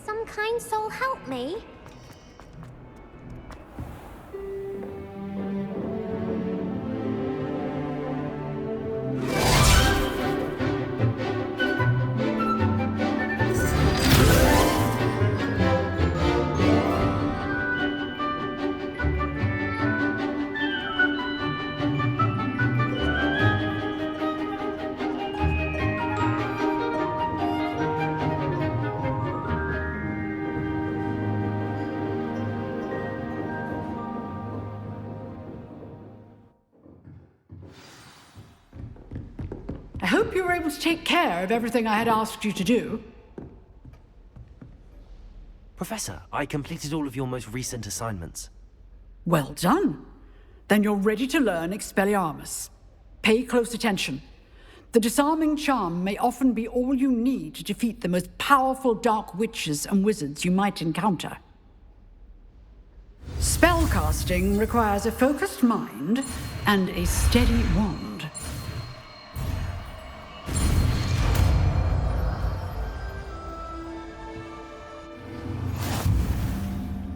Some kind soul help me? I hope you were able to take care of everything I had asked you to do. Professor, I completed all of your most recent assignments. Well done. Then you're ready to learn Expelliarmus. Pay close attention. The disarming charm may often be all you need to defeat the most powerful dark witches and wizards you might encounter. Spellcasting requires a focused mind and a steady wand.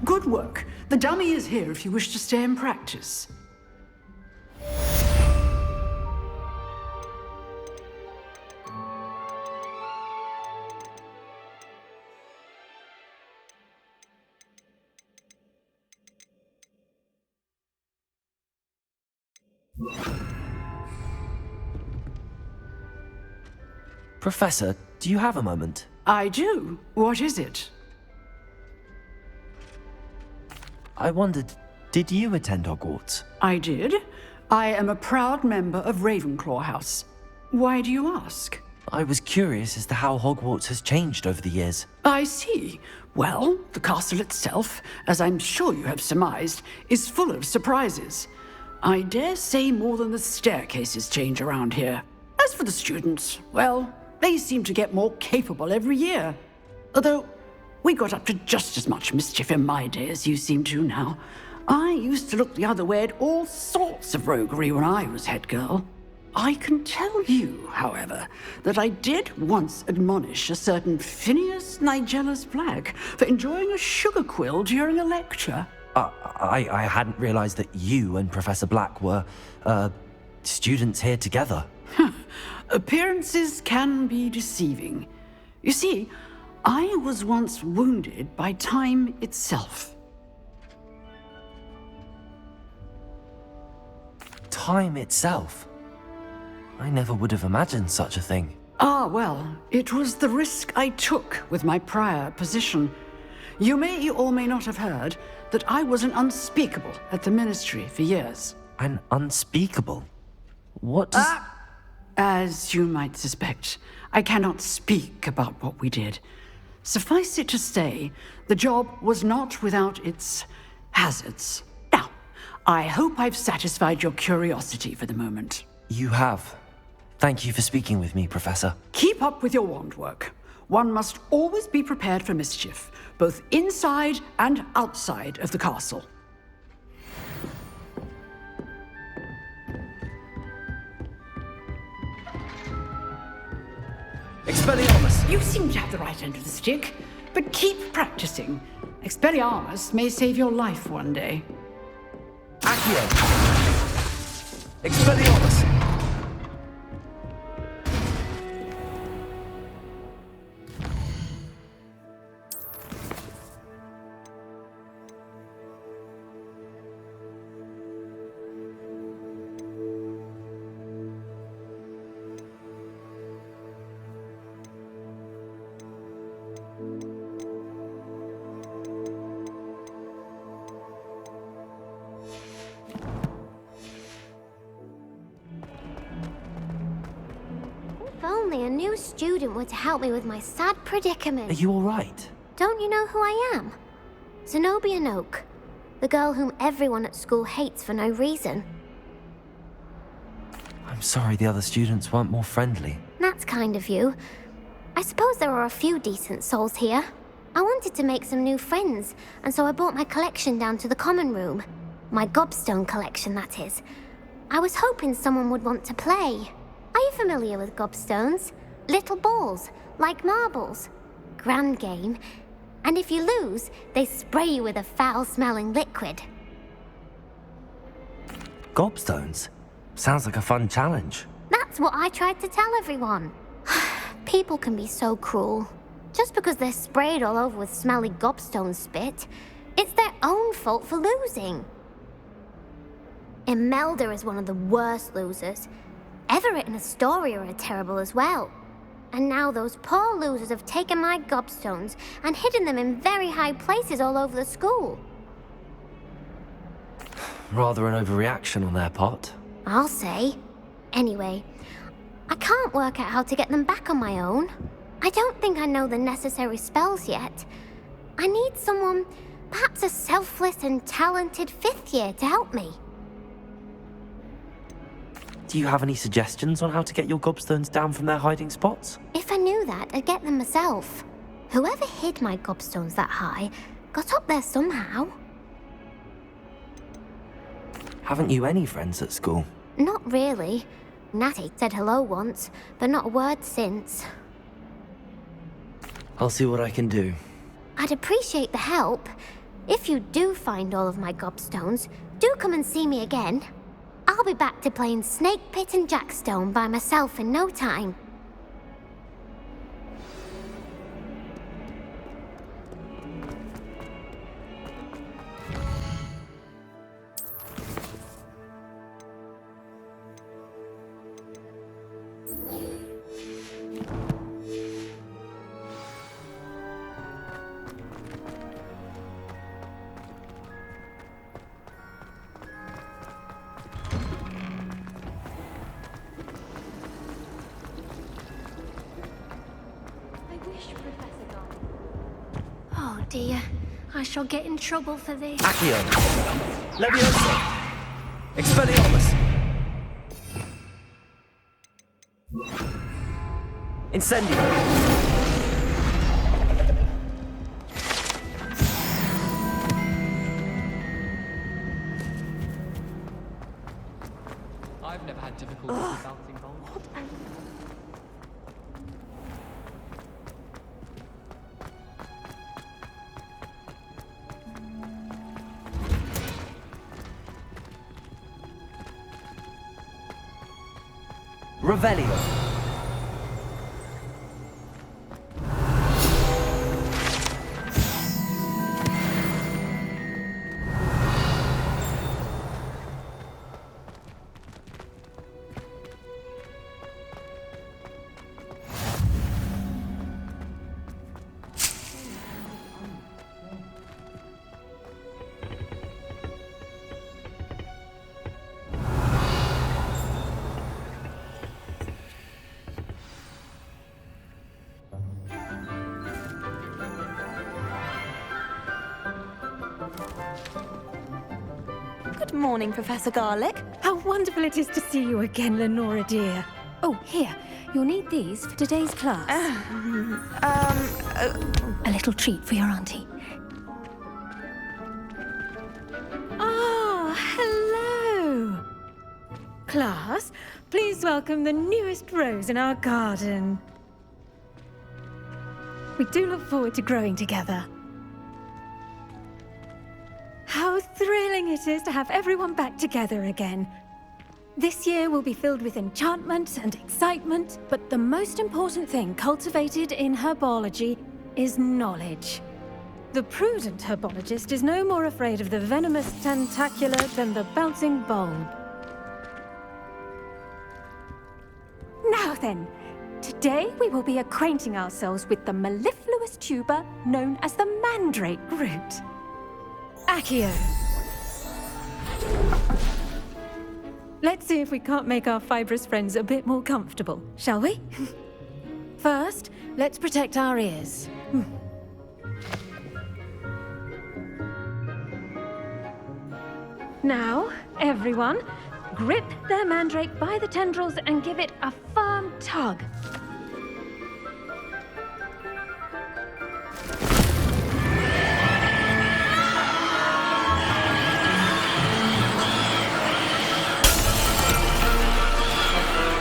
Good work. The dummy is here if you wish to stay and practice. Professor, do you have a moment? I do. What is it? I wondered, did you attend Hogwarts? I did. I am a proud member of Ravenclaw House. Why do you ask? I was curious as to how Hogwarts has changed over the years. I see. Well, the castle itself, as I'm sure you have surmised, is full of surprises. I dare say more than the staircases change around here. As for the students, well, they seem to get more capable every year. Although, we got up to just as much mischief in my day as you seem to now. I used to look the other way at all sorts of roguery when I was head girl. I can tell you, however, that I did once admonish a certain Phineas Nigellus Black for enjoying a sugar quill during a lecture. I hadn't realized that you and Professor Black were, students here together. Appearances can be deceiving. You see, I was once wounded by time itself. Time itself? I never would have imagined such a thing. Ah, well, it was the risk I took with my prior position. You may or may not have heard that I was an unspeakable at the Ministry for years. An unspeakable? What does... As you might suspect, I cannot speak about what we did. Suffice it to say, the job was not without its hazards. Now, I hope I've satisfied your curiosity for the moment. You have. Thank you for speaking with me, Professor. Keep up with your wand work. One must always be prepared for mischief, both inside and outside of the castle. Expelliarmus! You seem to have the right end of the stick, but keep practicing. Expelliarmus may save your life one day. Accio! Expelliarmus! only a new student were to help me with my sad predicament. Are you alright? Don't you know who I am? Zenobia Noak, the girl whom everyone at school hates for no reason. I'm sorry the other students weren't more friendly. That's kind of you. I suppose there are a few decent souls here. I wanted to make some new friends, and so I brought my collection down to the common room. My gobstone collection, that is. I was hoping someone would want to play. Are you familiar with gobstones? Little balls, like marbles. Grand game. And if you lose, they spray you with a foul-smelling liquid. Gobstones? Sounds like a fun challenge. That's what I tried to tell everyone. People can be so cruel. Just because they're sprayed all over with smelly gobstone spit, it's their own fault for losing. Imelda is one of the worst losers. Everett and Astoria are terrible as well. And now those poor losers have taken my gobstones and hidden them in very high places all over the school. Rather an overreaction on their part. I'll say. Anyway, I can't work out how to get them back on my own. I don't think I know the necessary spells yet. I need someone, perhaps a selfless and talented 5th year to help me. Do you have any suggestions on how to get your gobstones down from their hiding spots? If I knew that, I'd get them myself. Whoever hid my gobstones that high got up there somehow. Haven't you any friends at school? Not really. Natty said hello once, but not a word since. I'll see what I can do. I'd appreciate the help. If you do find all of my gobstones, do come and see me again. I'll be back to playing Snake Pit and Jackstone by myself in no time. Oh dear, I shall get in trouble for this. Accio! Leviosa! Expelliarmus! Incendio! I've never had difficulty with bouncing balls. Revelio. Good morning, Professor Garlick. How wonderful it is to see you again, Lenora dear. Oh, here. You'll need these for today's class. A little treat for your auntie. Ah, hello. Class, please welcome the newest rose in our garden. We do look forward to growing together. How thrilling it is to have everyone back together again. This year will be filled with enchantment and excitement, but the most important thing cultivated in herbology is knowledge. The prudent herbologist is no more afraid of the venomous tentacula than the bouncing bulb. Now then, today we will be acquainting ourselves with the mellifluous tuber known as the mandrake root. Accio. Let's see if we can't make our fibrous friends a bit more comfortable, shall we? First, let's protect our ears. Now, everyone, grip their mandrake by the tendrils and give it a firm tug.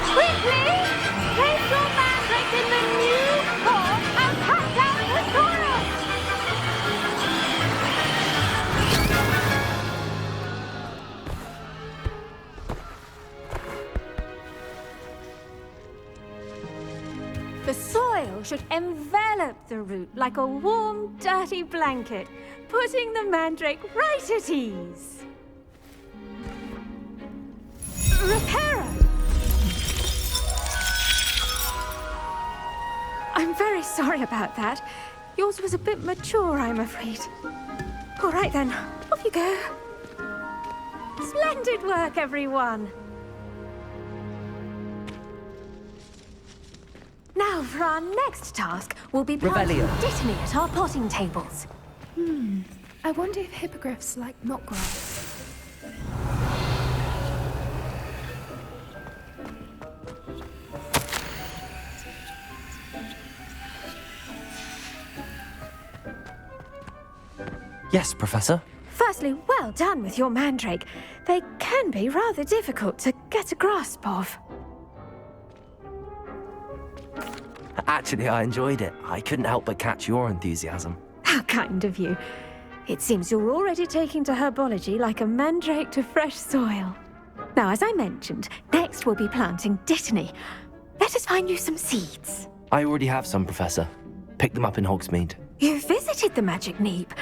Quickly, place your mandrake in the new form and cut down the soil! The soil should envelop the root like a warm, dirty blanket, putting the mandrake right at ease. Repairer! I'm very sorry about that. Yours was a bit mature, I'm afraid. All right then, off you go. Splendid work, everyone! Now, for our next task, we'll be planting Revelio. Dittany at our potting tables. I wonder if hippogriffs like knotgrass. Yes, Professor. Firstly, well done with your mandrake. They can be rather difficult to get a grasp of. Actually, I enjoyed it. I couldn't help but catch your enthusiasm. How kind of you. It seems you're already taking to herbology like a mandrake to fresh soil. Now, as I mentioned, next we'll be planting Dittany. Let us find you some seeds. I already have some, Professor. Picked them up in Hogsmeade. You visited the Magic Neep.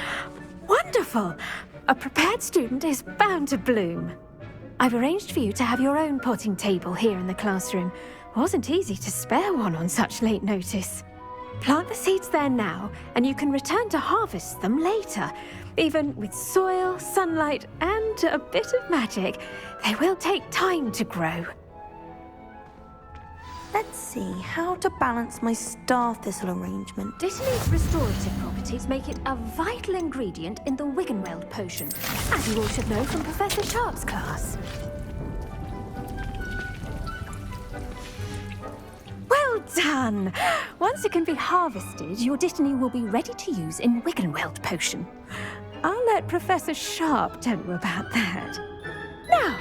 Wonderful! A prepared student is bound to bloom. I've arranged for you to have your own potting table here in the classroom. Wasn't easy to spare one on such late notice. Plant the seeds there now, and you can return to harvest them later. Even with soil, sunlight, and a bit of magic, they will take time to grow. Let's see how to balance my star thistle arrangement. Dittany's restorative properties make it a vital ingredient in the Wiggenweld potion, as you all should know from Professor Sharp's class. Well done! Once it can be harvested, your Dittany will be ready to use in Wiggenweld potion. I'll let Professor Sharp tell you about that. Now,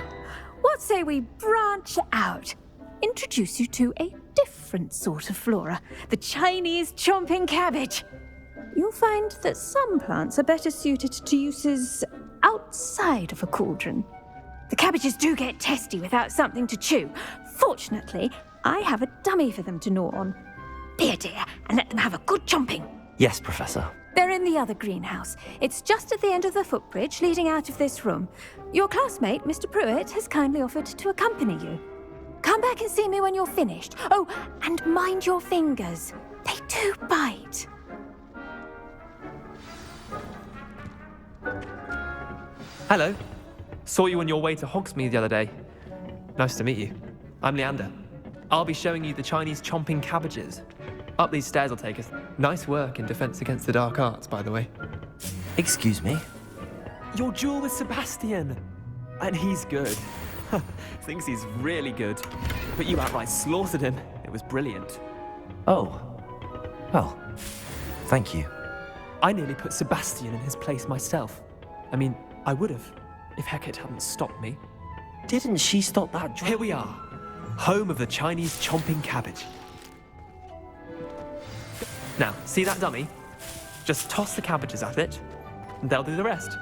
what say we branch out? Introduce you to a different sort of flora, the Chinese chomping cabbage. You'll find that some plants are better suited to uses outside of a cauldron. The cabbages do get testy without something to chew. Fortunately, I have a dummy for them to gnaw on. Be a dear and let them have a good chomping. Yes, Professor. They're in the other greenhouse. It's just at the end of the footbridge leading out of this room. Your classmate, Mr. Pruitt, has kindly offered to accompany you. Come back and see me when you're finished. Oh, and mind your fingers. They do bite. Hello. Saw you on your way to Hogsmeade the other day. Nice to meet you. I'm Leander. I'll be showing you the Chinese chomping cabbages. Up these stairs will take us. Nice work in Defense Against the Dark Arts, by the way. Excuse me? Your duel with Sebastian. And he's good. Thinks he's really good. But you outright slaughtered him. It was brilliant. Oh. Well, thank you. I nearly put Sebastian in his place myself. I mean, I would have, if Hecate hadn't stopped me. Didn't she stop that Here we are. Home of the Chinese chomping cabbage. Now, see that dummy? Just toss the cabbages at it, and they'll do the rest.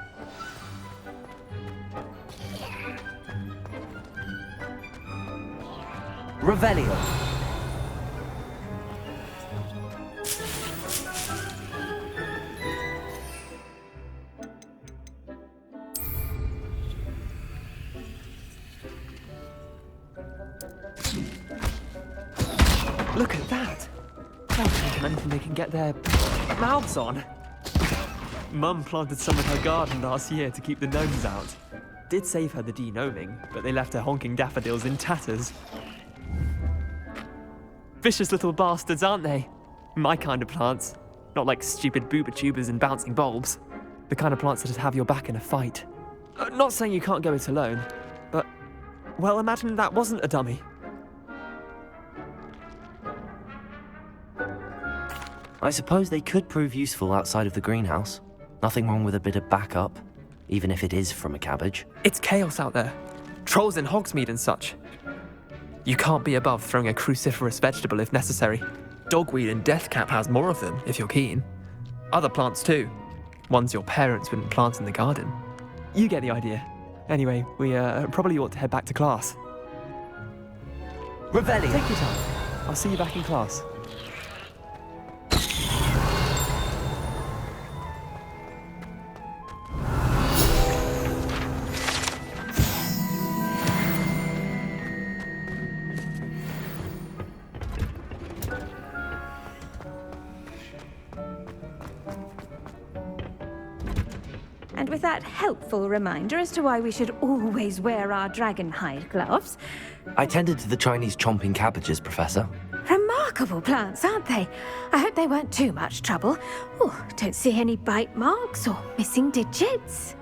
Revelio. Look at that! They'll take anything they can get their mouths on. Mum planted some in her garden last year to keep the gnomes out. did save her the de-gnoming, but they left her honking daffodils in tatters. Vicious little bastards, aren't they? My kind of plants. Not like stupid booba tubers and bouncing bulbs. The kind of plants that'd have your back in a fight. Not saying you can't go it alone, but, well, imagine that wasn't a dummy. I suppose they could prove useful outside of the greenhouse. Nothing wrong with a bit of backup, even if it is from a cabbage. It's chaos out there. Trolls in Hogsmeade and such. You can't be above throwing a cruciferous vegetable if necessary. Dogweed and deathcap has more of them, if you're keen. Other plants too. Ones your parents wouldn't plant in the garden. You get the idea. Anyway, we probably ought to head back to class. Revelio! Take your time. I'll see you back in class. And with that helpful reminder as to why we should always wear our dragon hide gloves. I tended to the Chinese chomping cabbages, Professor. Remarkable plants, aren't they? I hope they weren't too much trouble. Oh, don't see any bite marks or missing digits.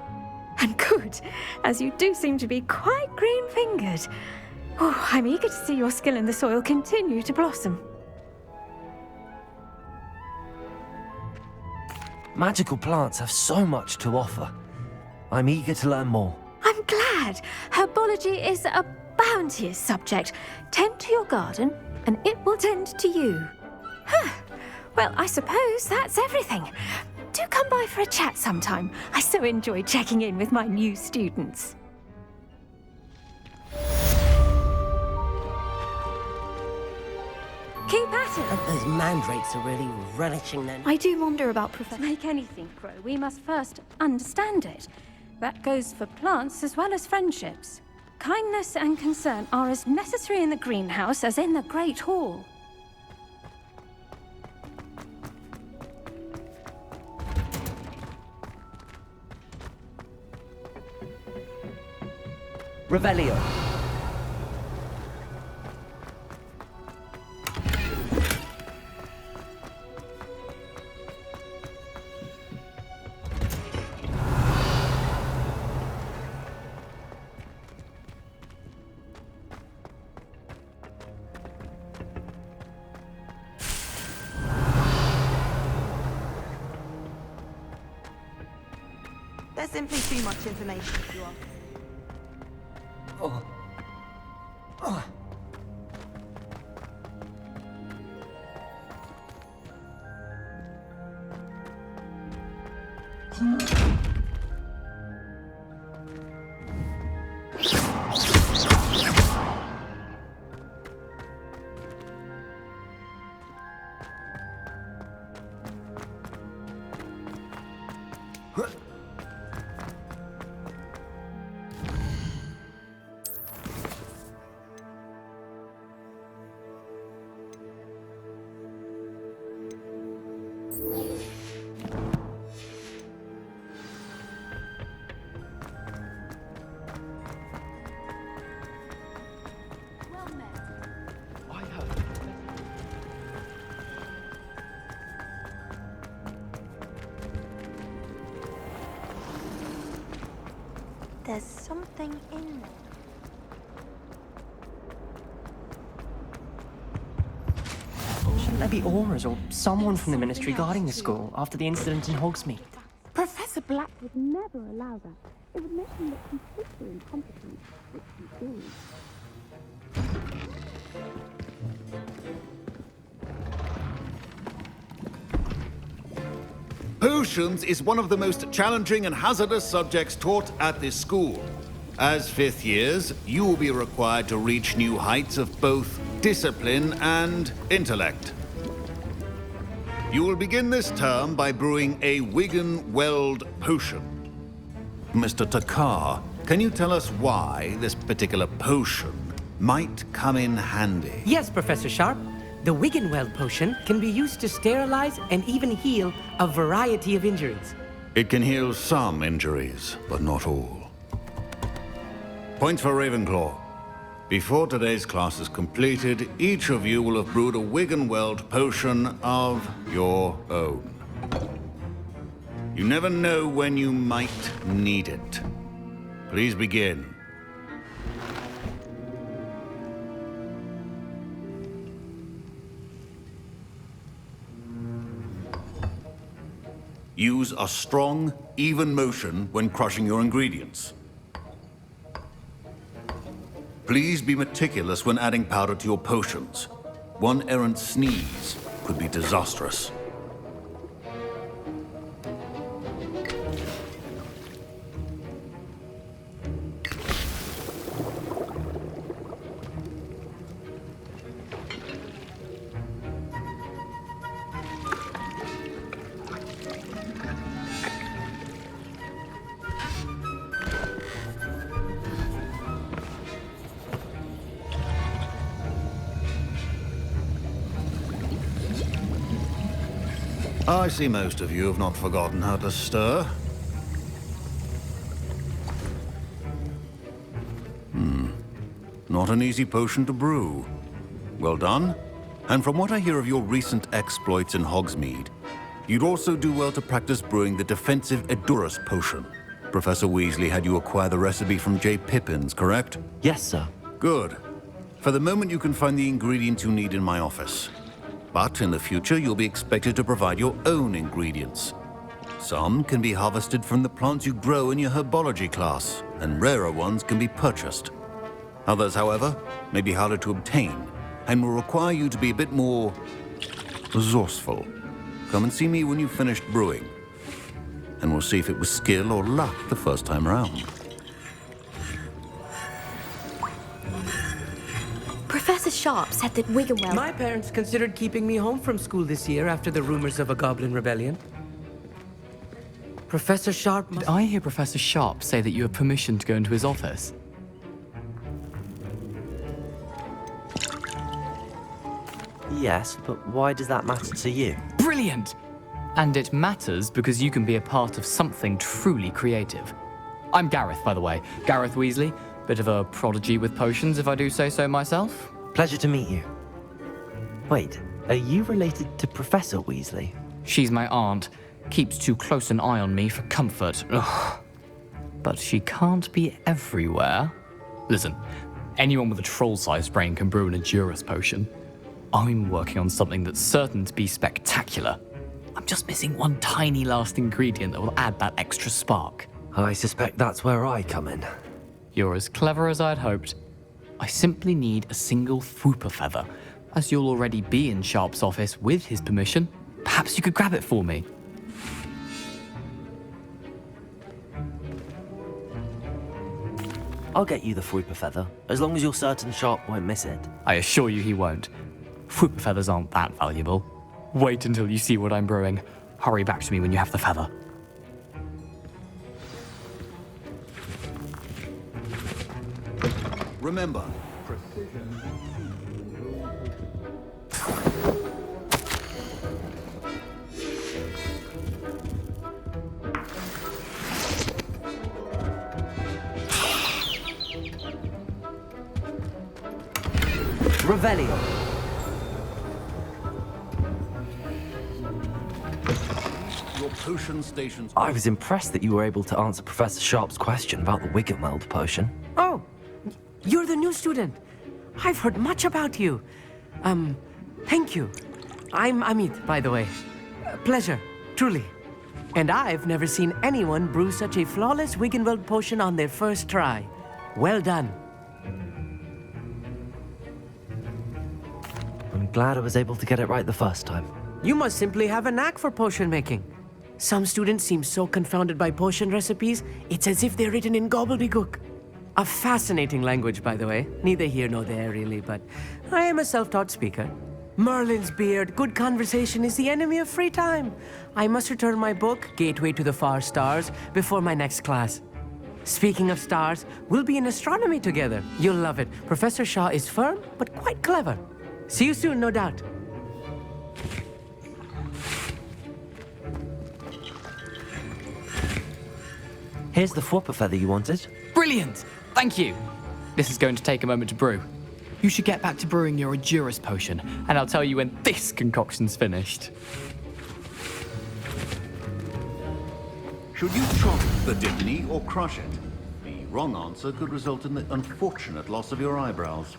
And good, as you do seem to be quite green-fingered. Oh, I'm eager to see your skill in the soil continue to blossom. Magical plants have so much to offer. I'm eager to learn more. I'm glad. Herbology is a bounteous subject. Tend to your garden, and it will tend to you. Huh. Well, I suppose that's everything. Do come by for a chat sometime. I so enjoy checking in with my new students. Keep at it. Those mandrakes are really relishing then. I do wonder about To Professor. make anything grow, we must first understand it. That goes for plants as well as friendships. Kindness and concern are as necessary in the greenhouse as in the Great Hall. Revelio. There's simply too much information if you are. There's something in there. Shouldn't there be auras or someone from the Ministry guarding the school after the incident in Hogsmeade? Professor Black would never allow that. It would make him look completely incompetent, which he is. Potions is one of the most challenging and hazardous subjects taught at this school. As fifth years, you will be required to reach new heights of both discipline and intellect. You will begin this term by brewing a Wigan Weld potion. Mr. Takar, can you tell us why this particular potion might come in handy? Yes, Professor Sharp. The Wiggenweld potion can be used to sterilize and even heal a variety of injuries. It can heal some injuries, but not all. Points for Ravenclaw. Before today's class is completed, each of you will have brewed a Wiggenweld potion of your own. You never know when you might need it. Please begin. Use a strong, even motion when crushing your ingredients. Please be meticulous when adding powder to your potions. One errant sneeze could be disastrous. I see most of you have not forgotten how to stir. Not an easy potion to brew. Well done. And from what I hear of your recent exploits in Hogsmeade, you'd also do well to practice brewing the defensive Edurus potion. Professor Weasley had you acquire the recipe from J. Pippin's, correct? Yes, sir. Good. For the moment, you can find the ingredients you need in my office. But in the future, you'll be expected to provide your own ingredients. Some can be harvested from the plants you grow in your herbology class, and rarer ones can be purchased. Others, however, may be harder to obtain, and will require you to be a bit more resourceful. Come and see me when you've finished brewing, and we'll see if it was skill or luck the first time around. Professor Sharp said that Wiggenweld... My parents considered keeping me home from school this year after the rumors of a goblin rebellion. Professor Sharp... Did I hear Professor Sharp say that you have permission to go into his office? Yes, but why does that matter to you? Brilliant! And it matters because you can be a part of something truly creative. I'm Gareth, by the way. Gareth Weasley. Bit of a prodigy with potions, if I do say so myself. Pleasure to meet you. Wait, are you related to Professor Weasley? She's my aunt. Keeps too close an eye on me for comfort. Ugh. But she can't be everywhere. Listen, anyone with a troll-sized brain can brew an Edurus potion. I'm working on something that's certain to be spectacular. I'm just missing one tiny last ingredient that will add that extra spark. I suspect that's where I come in. You're as clever as I'd hoped. I simply need a single Fwooper feather. As you'll already be in Sharp's office with his permission, perhaps you could grab it for me. I'll get you the Fwooper feather, as long as you're certain Sharp won't miss it. I assure you he won't. Fwooper feathers aren't that valuable. Wait until you see what I'm brewing. Hurry back to me when you have the feather. Remember, precision. Revelio. Your potion stations. I was impressed that you were able to answer Professor Sharp's question about the Wiggenweld potion. Oh, you're the new student. I've heard much about you. Thank you. I'm Amit, by the way. Pleasure, truly. And I've never seen anyone brew such a flawless Wiggenweld potion on their first try. Well done. I'm glad I was able to get it right the first time. You must simply have a knack for potion making. Some students seem so confounded by potion recipes, it's as if they're written in gobbledygook. A fascinating language, by the way. Neither here nor there, really, but I am a self-taught speaker. Merlin's beard, good conversation is the enemy of free time. I must return my book, Gateway to the Far Stars, before my next class. Speaking of stars, we'll be in astronomy together. You'll love it. Professor Shaw is firm, but quite clever. See you soon, no doubt. Here's the Fwooper feather you wanted. Brilliant! Thank you. This is going to take a moment to brew. You should get back to brewing your Endurus potion, and I'll tell you when this concoction's finished. Should you chop the dittany or crush it? The wrong answer could result in the unfortunate loss of your eyebrows.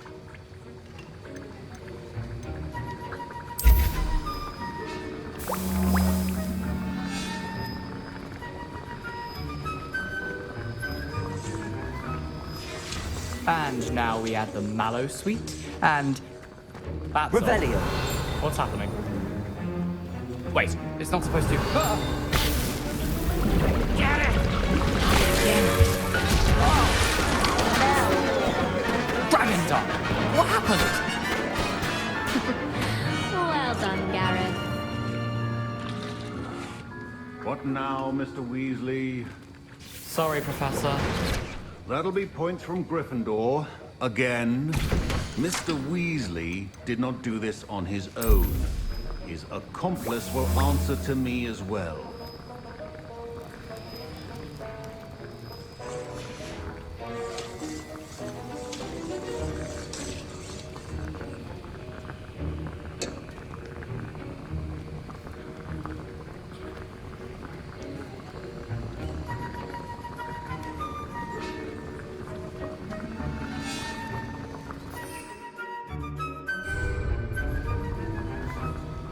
And now we add the mallow sweet, and that's all. Revelio. What's happening? Wait, it's not supposed to. Dragon Dog! What happened? Well done, Gareth. What now, Mr. Weasley? Sorry, Professor. That'll be points from Gryffindor. Again. Mr. Weasley did not do this on his own. His accomplice will answer to me as well.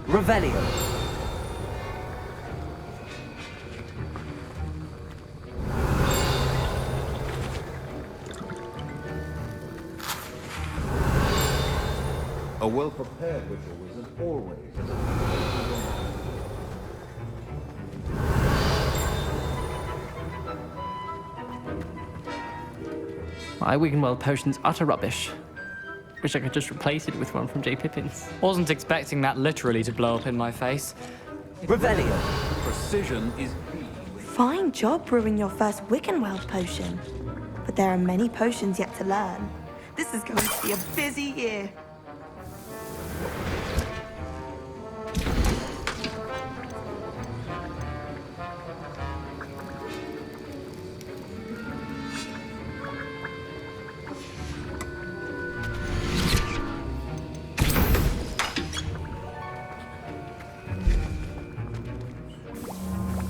Revelio. A well-prepared witcher wizard always has a... My Wiggenweld potion's utter rubbish. Wish I could just replace it with one from J. Pippin's. Wasn't expecting that literally to blow up in my face. Revelio. Precision is key. Fine job brewing your first Wickenweld potion. But there are many potions yet to learn. This is going to be a busy year.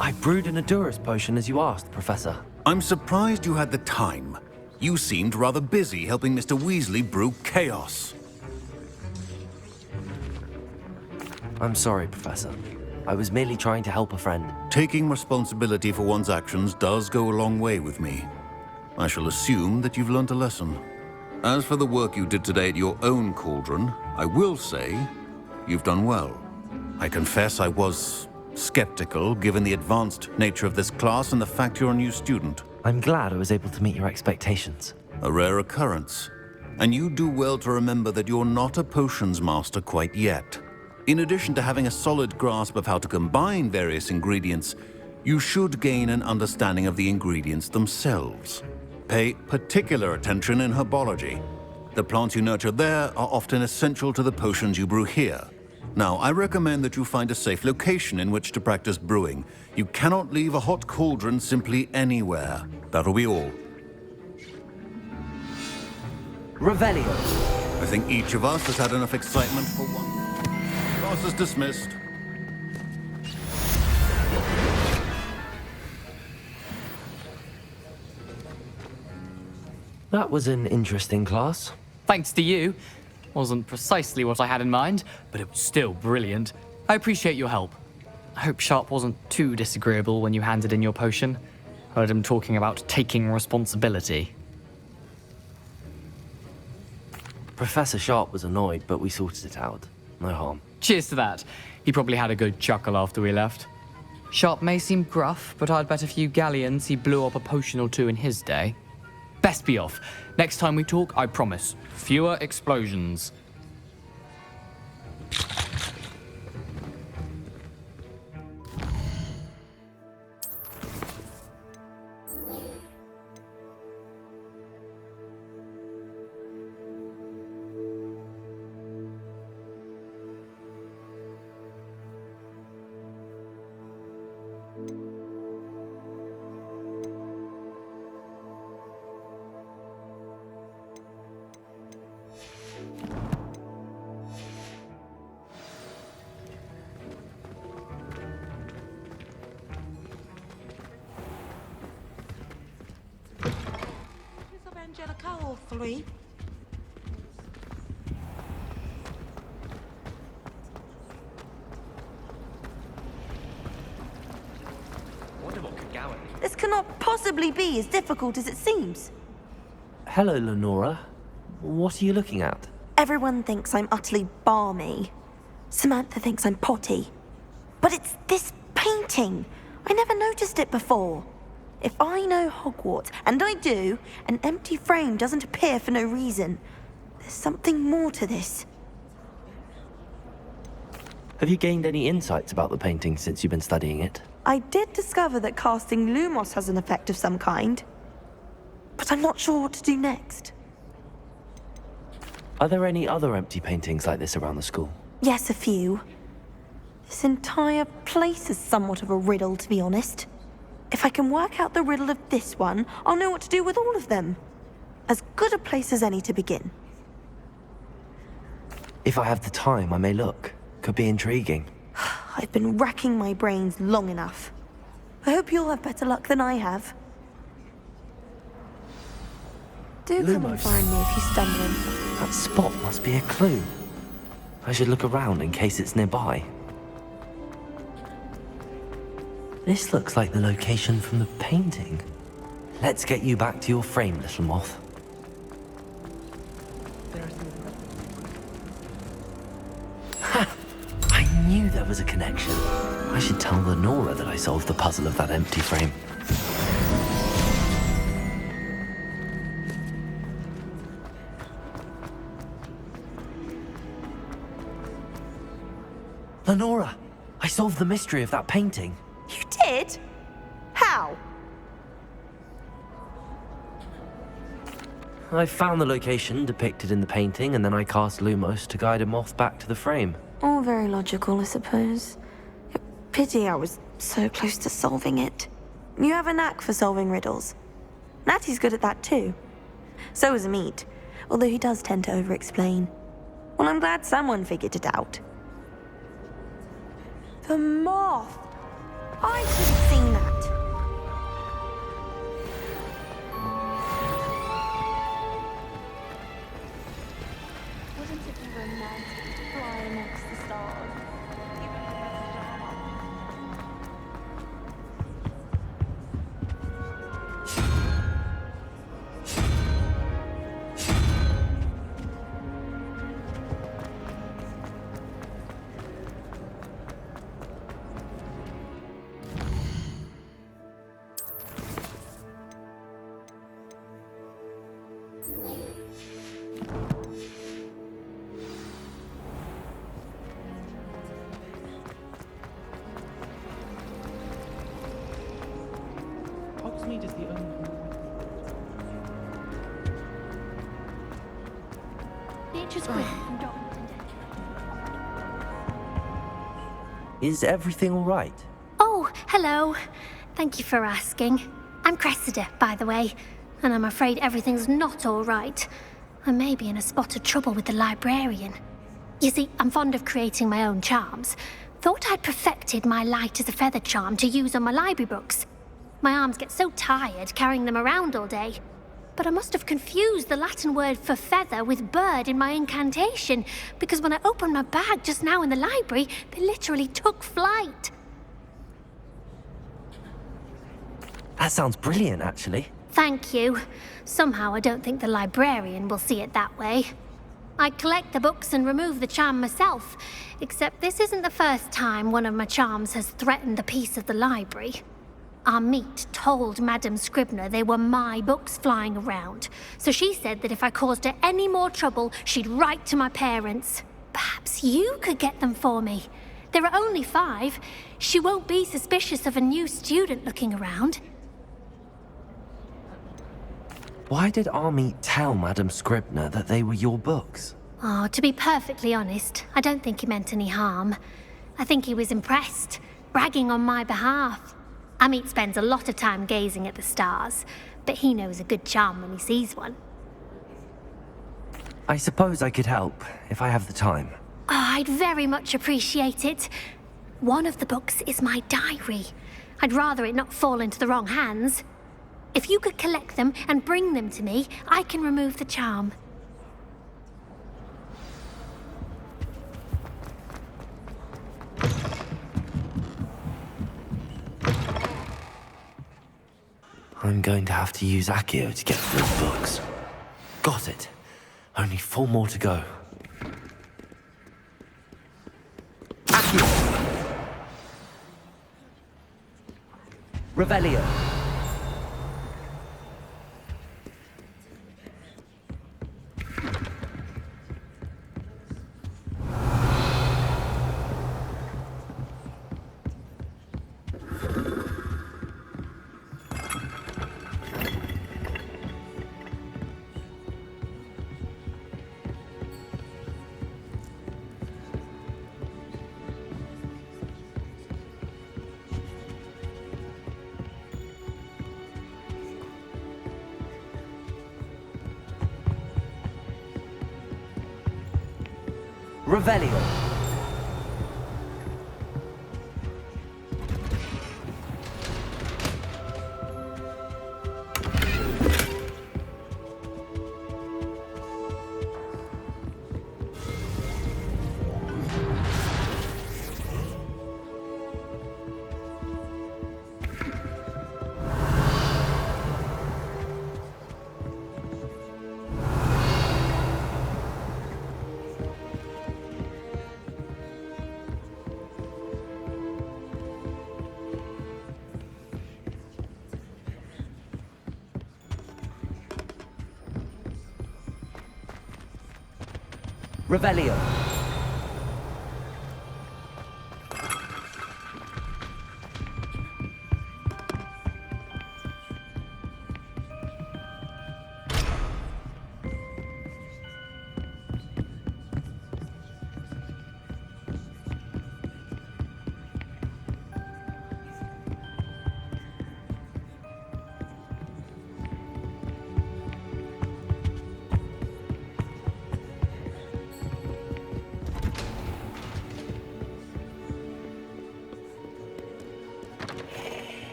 I brewed an Endurus potion as you asked, Professor. I'm surprised you had the time. You seemed rather busy helping Mr. Weasley brew chaos. I'm sorry, Professor. I was merely trying to help a friend. Taking responsibility for one's actions does go a long way with me. I shall assume that you've learnt a lesson. As for the work you did today at your own cauldron, I will say you've done well. I confess I was skeptical, given the advanced nature of this class and the fact you're a new student. I'm glad I was able to meet your expectations. A rare occurrence. And you do well to remember that you're not a potions master quite yet. In addition to having a solid grasp of how to combine various ingredients, you should gain an understanding of the ingredients themselves. Pay particular attention in herbology. The plants you nurture there are often essential to the potions you brew here. Now, I recommend that you find a safe location in which to practice brewing. You cannot leave a hot cauldron simply anywhere. That'll be all. Revelio. I think each of us has had enough excitement for one. Class is dismissed. That was an interesting class. Thanks to you. Wasn't precisely what I had in mind, but it was still brilliant. I appreciate your help. I hope Sharp wasn't too disagreeable when you handed in your potion. Heard him talking about taking responsibility. Professor Sharp was annoyed, but we sorted it out. No harm. Cheers to that. He probably had a good chuckle after we left. Sharp may seem gruff, but I'd bet a few galleons he blew up a potion or two in his day. Best be off. Next time we talk, I promise, fewer explosions. or three. Wonder what could go in. This cannot possibly be as difficult as it seems. Hello, Lenora. What are you looking at? Everyone thinks I'm utterly balmy. Samantha thinks I'm potty. But it's this painting. I never noticed it before. If I know Hogwarts, and I do, an empty frame doesn't appear for no reason. There's something more to this. Have you gained any insights about the painting since you've been studying it? I did discover that casting Lumos has an effect of some kind. But I'm not sure what to do next. Are there any other empty paintings like this around the school? Yes, a few. This entire place is somewhat of a riddle, to be honest. If I can work out the riddle of this one, I'll know what to do with all of them. As good a place as any to begin. If I have the time, I may look. Could be intriguing. I've been racking my brains long enough. I hope you'll have better luck than I have. Do come and Lumos. find me if you stumble. That spot must be a clue. I should look around in case it's nearby. This looks like the location from the painting. Let's get you back to your frame, little moth. Ha! I knew there was a connection. I should tell Lenora that I solved the puzzle of that empty frame. Lenora, I solved the mystery of that painting. You did? How? I found the location depicted in the painting, and then I cast Lumos to guide a moth back to the frame. All very logical, I suppose. Pity I was so close to solving it. You have a knack for solving riddles. Natty's good at that too. So is Amit, although he does tend to over-explain. Well, I'm glad someone figured it out. The moth! I should have seen that. Wouldn't it be romantic to fly amongst the stars? Hogsmeade is the only... JesterQuinn from Dr. Is everything all right? Oh, hello. Thank you for asking. I'm Cressida, by the way, and I'm afraid everything's not all right. I may be in a spot of trouble with the librarian. You see, I'm fond of creating my own charms. Thought I'd perfected my light as a feather charm to use on my library books. My arms get so tired carrying them around all day. But I must have confused the Latin word for feather with bird in my incantation, because when I opened my bag just now in the library, they literally took flight. That sounds brilliant, actually. Thank you. Somehow I don't think the librarian will see it that way. I collect the books and remove the charm myself, except this isn't the first time one of my charms has threatened the peace of the library. Amit told Madame Scribner they were my books flying around, so she said that if I caused her any more trouble, she'd write to my parents. Perhaps you could get them for me. There are only 5. She won't be suspicious of a new student looking around. Why did Amit tell Madame Scribner that they were your books? Oh, to be perfectly honest, I don't think he meant any harm. I think he was impressed, bragging on my behalf. Amit spends a lot of time gazing at the stars, but he knows a good charm when he sees one. I suppose I could help, if I have the time. Oh, I'd very much appreciate it. One of the books is my diary. I'd rather it not fall into the wrong hands. If you could collect them and bring them to me, I can remove the charm. I'm going to have to use Accio to get those books. Got it. Only 4 more to go. Accio! Revelio. Revelio. Revelio.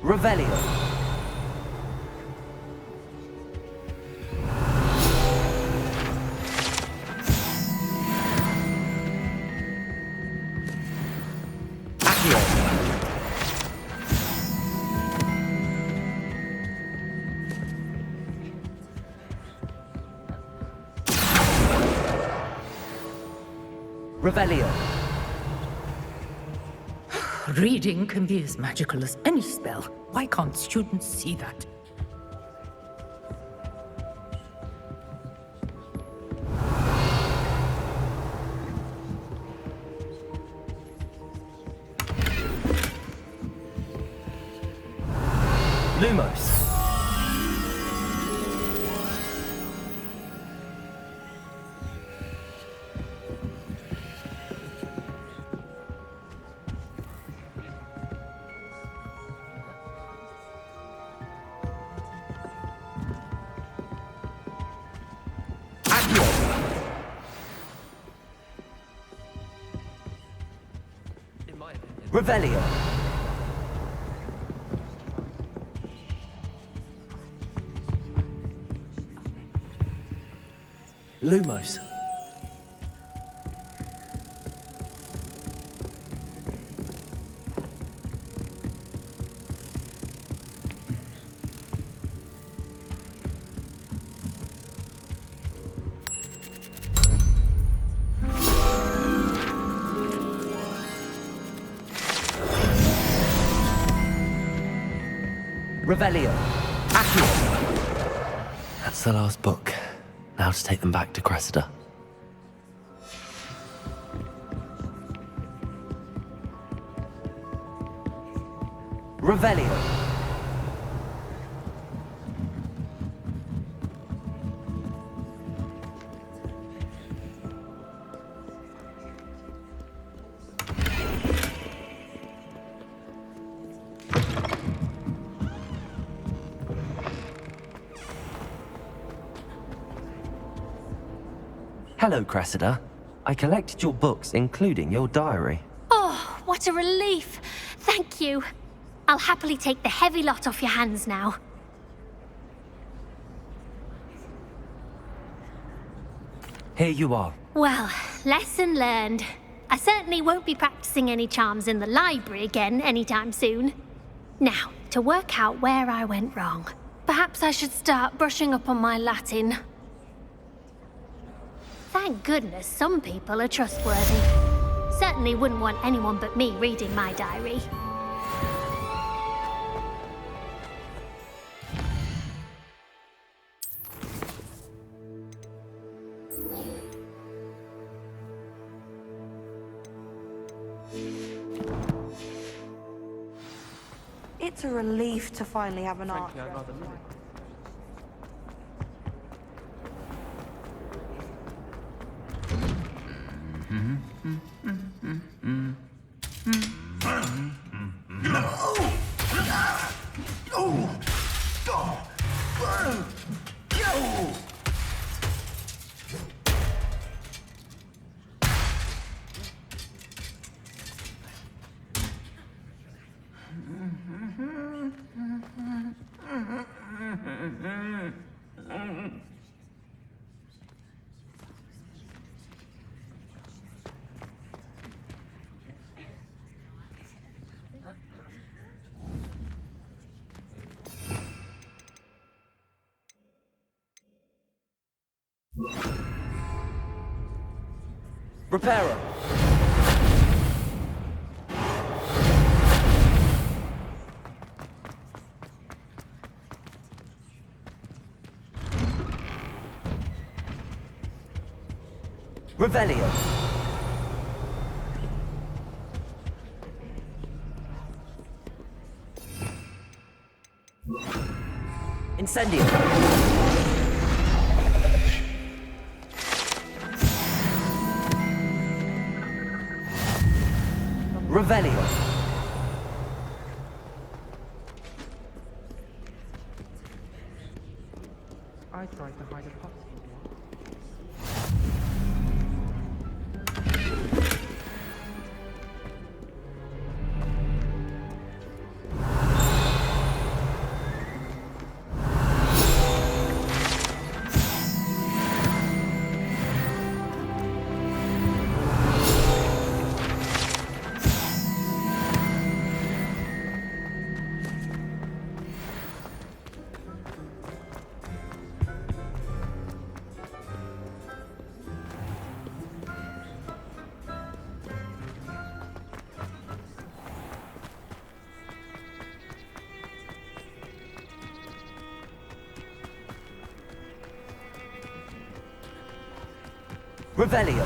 Revelio. Accio. Revelio. Reading can be as magical as any spell. Why can't students see that? Lumos. Revelio. Lumos. Revelio. Accio. That's the last book. Now to take them back to Cressida. Revelio. Hello, Cressida. I collected your books, including your diary. Oh, what a relief. Thank you. I'll happily take the heavy lot off your hands now. Here you are. Well, lesson learned. I certainly won't be practicing any charms in the library again anytime soon. Now, to work out where I went wrong. Perhaps I should start brushing up on my Latin. Thank goodness some people are trustworthy. Certainly wouldn't want anyone but me reading my diary. It's a relief to finally have an art. Reparo. Revelio. Incendio. Revelio. I tried to hide a puzzle. Revelio.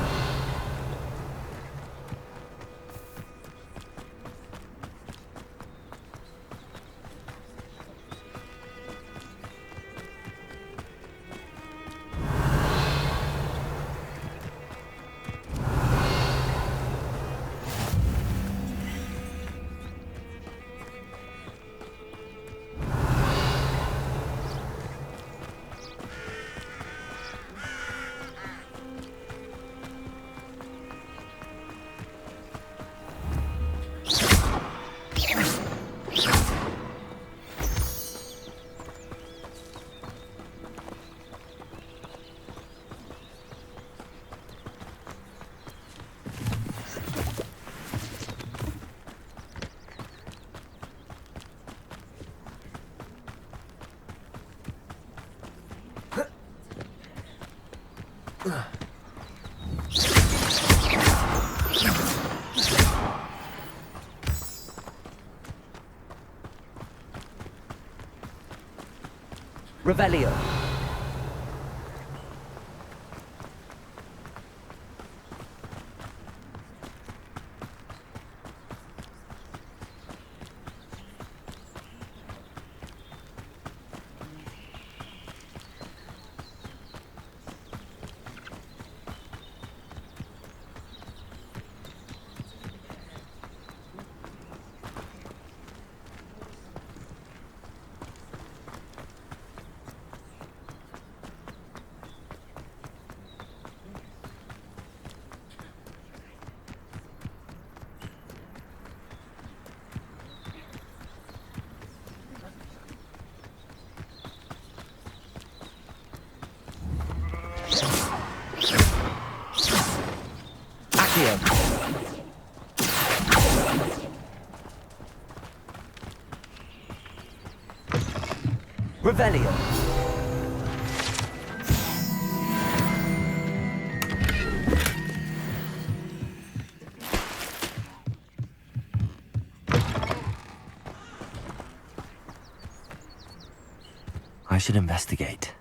Revelio. Revelio. I should investigate.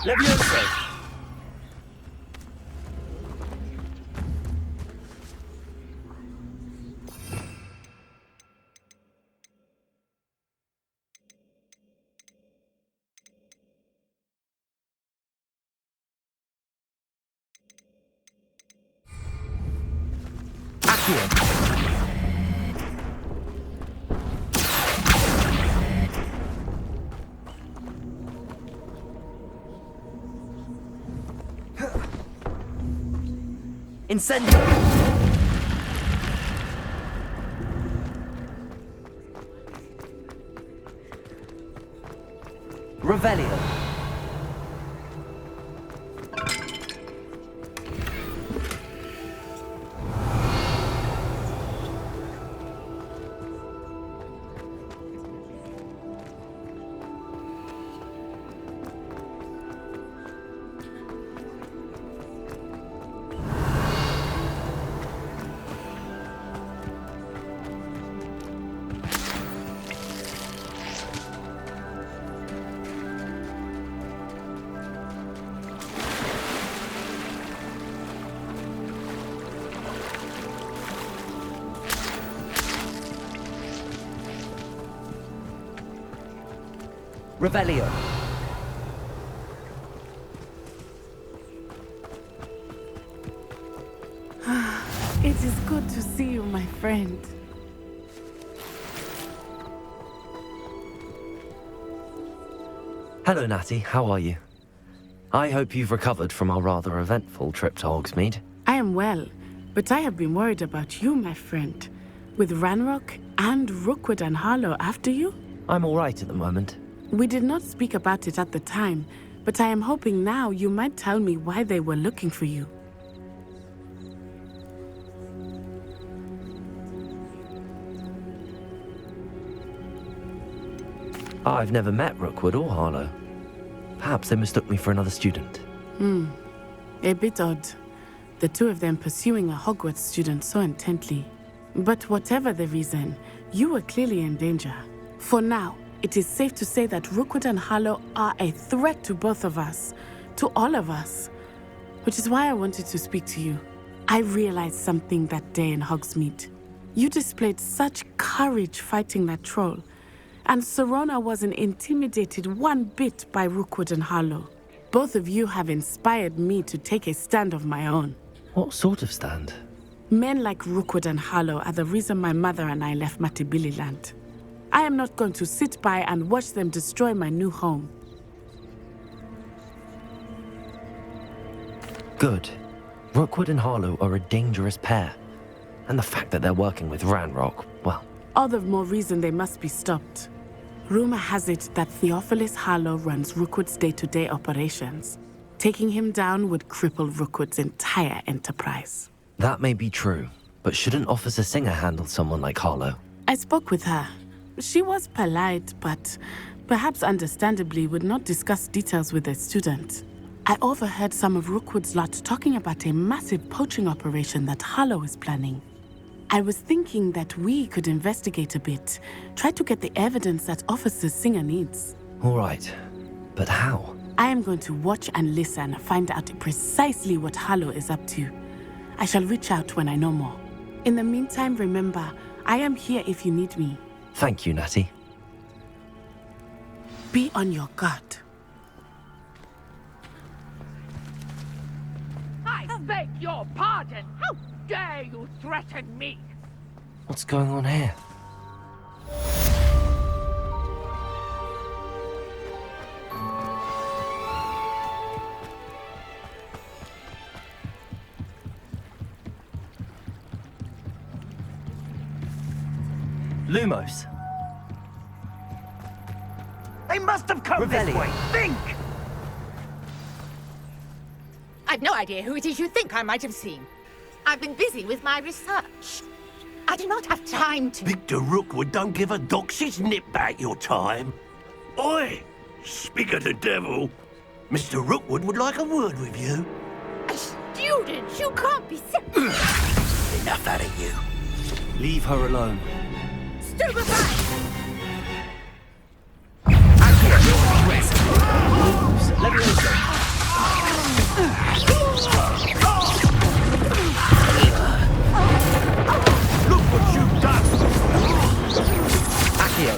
Levioso! Accio! Incendio! Revelio! Revelio. It is good to see you, my friend. Hello, Natty. How are you? I hope you've recovered from our rather eventful trip to Hogsmeade. I am well, but I have been worried about you, my friend. With Ranrock and Rookwood and Harlow after you? I'm all right at the moment. We did not speak about it at the time, but I am hoping now you might tell me why they were looking for you. I've never met Rookwood or Harlow. Perhaps they mistook me for another student. A bit odd. The two of them pursuing a Hogwarts student so intently. But whatever the reason, you were clearly in danger. For now, it is safe to say that Rookwood and Harlow are a threat to both of us, to all of us. Which is why I wanted to speak to you. I realized something that day in Hogsmeade. You displayed such courage fighting that troll, and Serona wasn't intimidated one bit by Rookwood and Harlow. Both of you have inspired me to take a stand of my own. What sort of stand? Men like Rookwood and Harlow are the reason my mother and I left Matibili Land. I am not going to sit by and watch them destroy my new home. Good. Rookwood and Harlow are a dangerous pair. And the fact that they're working with Ranrock, well... All the more reason they must be stopped. Rumor has it that Theophilus Harlow runs Rookwood's day-to-day operations. Taking him down would cripple Rookwood's entire enterprise. That may be true, but shouldn't Officer Singer handle someone like Harlow? I spoke with her. She was polite, but perhaps understandably would not discuss details with a student. I overheard some of Rookwood's lot talking about a massive poaching operation that Harlow is planning. I was thinking that we could investigate a bit, try to get the evidence that Officer Singer needs. All right, but how? I am going to watch and listen, find out precisely what Harlow is up to. I shall reach out when I know more. In the meantime, remember, I am here if you need me. Thank you, Natty. Be on your guard. I beg your pardon. How dare you threaten me? What's going on here? Lumos. They must have come this way. Think! I've no idea who it is you think I might have seen. I've been busy with my research. I do not have time to... Victor Rookwood don't give a doxy's nip back your time. Oi! Speak of the devil. Mr. Rookwood would like a word with you. A student? You can't be serious. Enough out of you. Leave her alone. Stupefy! Look what you've done! Accio!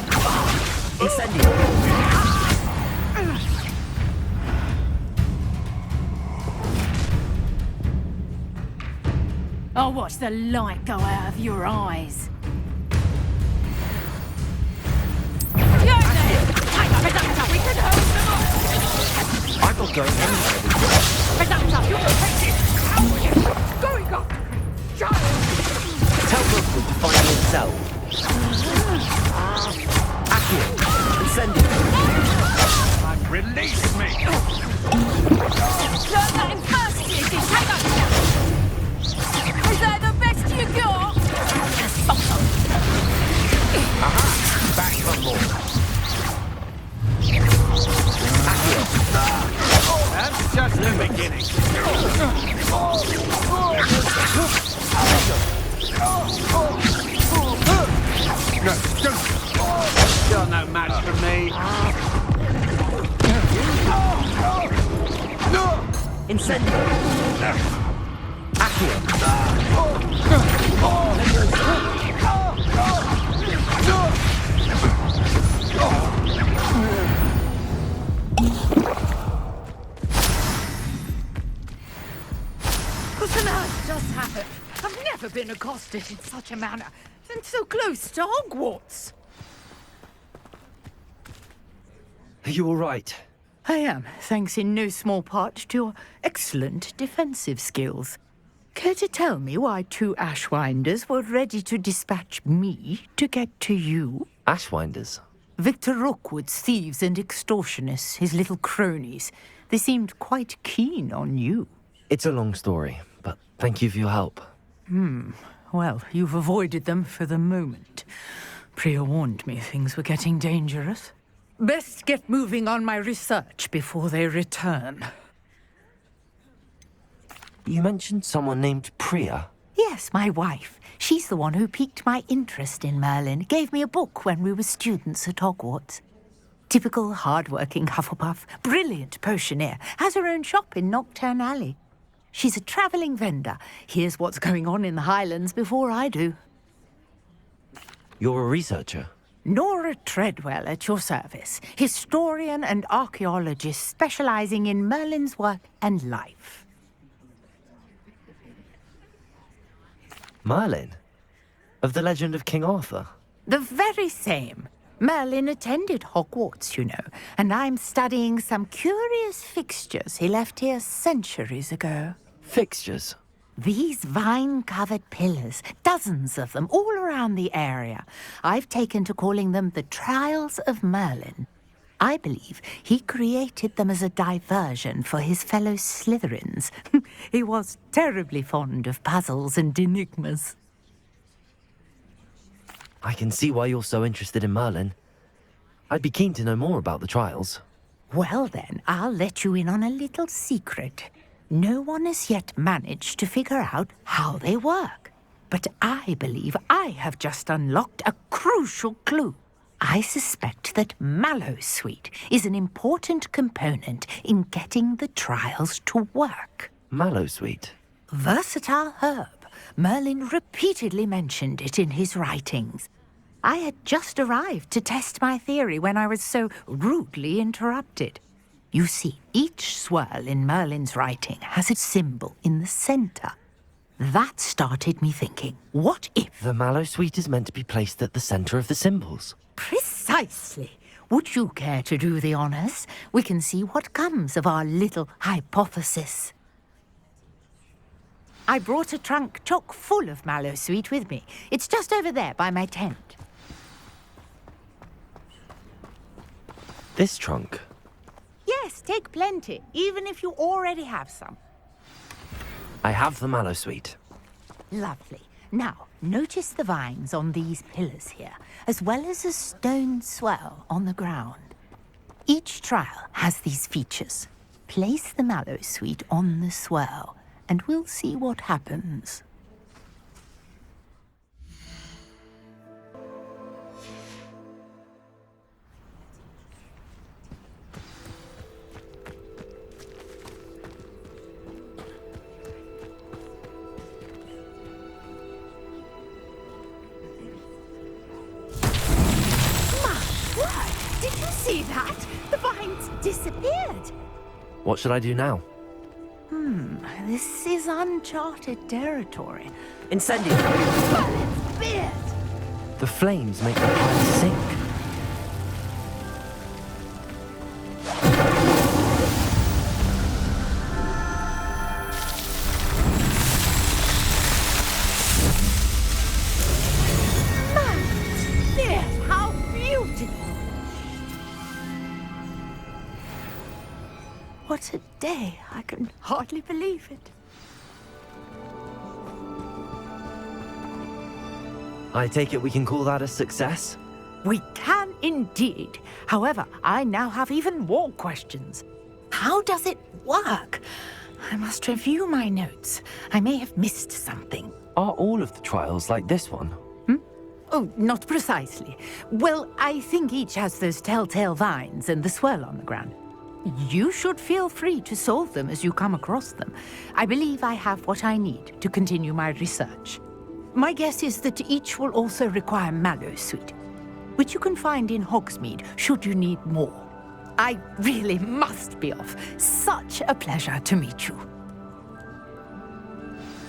Incendio! I'll watch the light go out of your eyes. I'm not going anywhere with you. Going up! Tell Rookwood to find me himself. Accio! Incendio! Release me! Learn that in first year, hang on! Is that the best you got? Aha! Back for more. That's just the beginning. No, don't. You're no match for me. Incendio! Accio! What on earth just happened? I've never been accosted in such a manner, and so close to Hogwarts. Are you all right? I am, thanks in no small part to your excellent defensive skills. Care to tell me why two Ashwinders were ready to dispatch me to get to you? Ashwinders? Victor Rookwood's thieves and extortionists, his little cronies. They seemed quite keen on you. It's a long story, but thank you for your help. Well, you've avoided them for the moment. Priya warned me things were getting dangerous. Best get moving on my research before they return. You mentioned someone named Priya. Yes, my wife. She's the one who piqued my interest in Merlin. Gave me a book when we were students at Hogwarts. Typical hard-working Hufflepuff, brilliant potioneer, has her own shop in Nocturne Alley. She's a travelling vendor. Hears what's going on in the Highlands before I do. You're a researcher? Nora Treadwell at your service, historian and archaeologist specialising in Merlin's work and life. Merlin? Of the legend of King Arthur? The very same. Merlin attended Hogwarts, you know, and I'm studying some curious fixtures he left here centuries ago. Fixtures? These vine-covered pillars, dozens of them, all around the area. I've taken to calling them the Trials of Merlin. I believe he created them as a diversion for his fellow Slytherins. He was terribly fond of puzzles and enigmas. I can see why you're so interested in Merlin. I'd be keen to know more about the trials. Well then, I'll let you in on a little secret. No one has yet managed to figure out how they work. But I believe I have just unlocked a crucial clue. I suspect that Mallowsweet is an important component in getting the trials to work. Mallowsweet? Versatile herb. Merlin repeatedly mentioned it in his writings. I had just arrived to test my theory when I was so rudely interrupted. You see, each swirl in Merlin's writing has a symbol in the centre. That started me thinking, what if... The Mallowsweet is meant to be placed at the centre of the symbols. Precisely. Would you care to do the honours? We can see what comes of our little hypothesis. I brought a trunk chock full of Mallowsweet with me. It's just over there by my tent. This trunk? Yes, take plenty, even if you already have some. I have the mallow sweet. Lovely. Now, notice the vines on these pillars here, as well as a stone swell on the ground. Each trial has these features. Place the mallow sweet on the swell, and we'll see what happens. Did you see that? The vines disappeared. What should I do now? This is uncharted territory. Incendio! But it's beard! The flames make the pile sink. Beard, how beautiful! What a day. I can hardly believe it. I take it we can call that a success? We can indeed. However, I now have even more questions. How does it work? I must review my notes. I may have missed something. Are all of the trials like this one? Oh, not precisely. Well, I think each has those telltale vines and the swirl on the ground. You should feel free to solve them as you come across them. I believe I have what I need to continue my research. My guess is that each will also require mallow sweet, which you can find in Hogsmeade should you need more. I really must be off. Such a pleasure to meet you.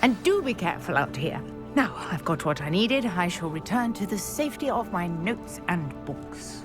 And do be careful out here. Now I've got what I needed, I shall return to the safety of my notes and books.